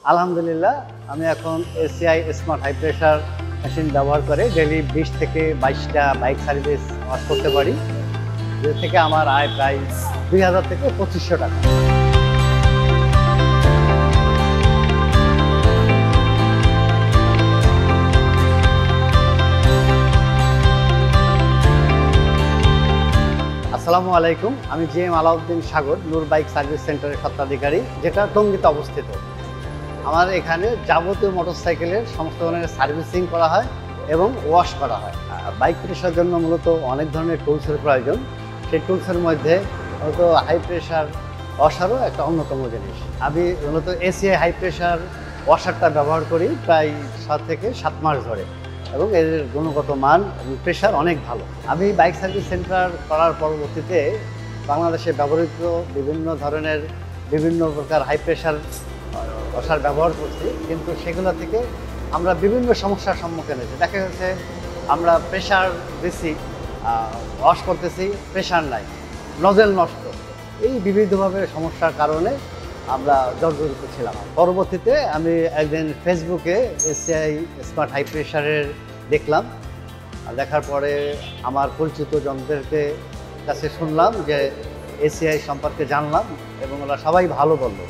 আলহামদুলিল্লাহ, আমি এখন ACI smart high pressure machine ব্যবহার করে ডেইলি 20 থেকে 22টা বাইক সার্ভিস ওয়াশ করতে পারি। যে থেকে আমার আয় প্রায় 2000 থেকে 2500 টাকা। আসসালামু আলাইকুম, আমি জিএম আলাউদ্দিন সাগর, নূর বাইক সার্ভিস সেন্টারের স্বত্বাধিকারী, যেটা টঙ্গীতে অবস্থিত। আমার এখানে যাবতীয় মোটরসাইকেলের সমস্ত ধরনের সার্ভিসিং করা হয় এবং ওয়াশ করা হয়। বাইক প্রেশার জন্য মূলত অনেক ধরনের টুলসের প্রয়োজন। সেই টুলসের মধ্যে মূলত হাই প্রেশার ওয়াশারও একটা অন্যতম জিনিস। আমি মূলত এসিআই হাই প্রেশার ওয়াশারটা ব্যবহার করি প্রায় 6 থেকে 7 মাস ধরে, এবং এর গুণগত মান এবং প্রেশার অনেক ভালো। আমি বাইক সার্ভিস সেন্টার করার পরবর্তীতে বাংলাদেশে ব্যবহৃত বিভিন্ন প্রকার হাই প্রেশার ওয়াশার ব্যবহার করছি, কিন্তু সেগুলো থেকে আমরা বিভিন্ন সমস্যার সম্মুখীন হয়েছি। দেখা যাচ্ছে আমরা প্রেশার দিচ্ছি, ওয়াশ করতেছি, প্রেশার নাই, নজেল নষ্ট, এই বিবিধভাবে সমস্যার কারণে আমরা জর্জরিত ছিলাম। পরবর্তীতে আমি একদিন ফেসবুকে এসিআই স্মার্ট হাই প্রেশারের দেখলাম। দেখার পরে আমার পরিচিত জনদেরকে কাছে শুনলাম যে এসিআই সম্পর্কে জানলাম, এবং ওরা সবাই ভালো বললো।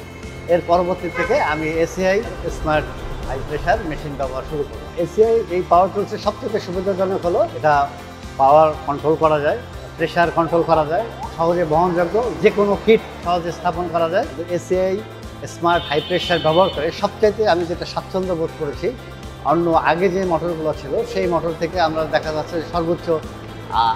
এর পরবর্তী থেকে আমি ACI smart high pressure machine ব্যবহার শুরু করি। এসিআই এই পাওয়ার টুলসের সবথেকে সুবিধাজনক হলো এটা পাওয়ার কন্ট্রোল করা যায়, প্রেশার কন্ট্রোল করা যায়, সহজে বহনযোগ্য, যে কোনো কিট সহজে স্থাপন করা যায়। এসিআই স্মার্ট হাই প্রেশার ব্যবহার করে সবচাইতে আমি যেটা স্বাচ্ছন্দ্য বোধ করেছি, অন্য আগে যে মোটরগুলো ছিল সেই মোটর থেকে আমরা দেখা যাচ্ছে সর্বোচ্চ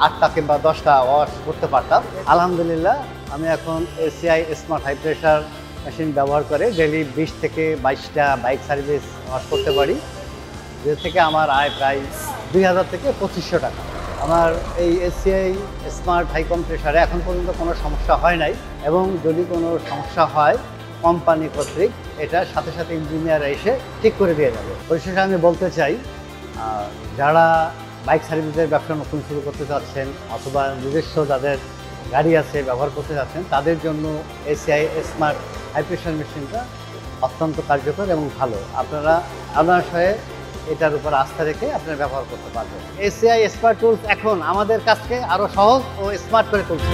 8টা কিংবা 10টা ওয়াশ করতে পারতাম। আলহামদুলিল্লাহ, আমি এখন ACI smart high pressure machine ব্যবহার করে ডেইলি 20 থেকে 22টা বাইক সার্ভিস ওয়াশ করতে পারি। যে থেকে আমার আয় প্রায় 2000 থেকে 2500 টাকা। আমার এই এসিআই স্মার্ট হাই কম্প্রেসারে এখন পর্যন্ত কোনো সমস্যা হয় নাই, এবং যদি কোনো সমস্যা হয় কোম্পানি কর্তৃক এটা সাথে সাথে ইঞ্জিনিয়ার এসে ঠিক করে দিয়ে যাবে। পরিশেষে আমি বলতে চাই, যারা বাইক সার্ভিসের ব্যবসা নতুন শুরু করতে চাচ্ছেন, অথবা নিজস্ব যাদের গাড়ি আছে ব্যবহার করতে চাচ্ছেন, তাদের জন্য এসিআই স্মার্ট হাই প্রেশার মেশিনটা অত্যন্ত কার্যকর এবং ভালো। আপনারা অনায়াসে এটার উপর আস্থা রেখে আপনারা ব্যবহার করতে পারবেন। এসিআই স্মার্ট টুলস এখন আমাদের কাজকে আরও সহজ ও স্মার্ট করে তুলছে।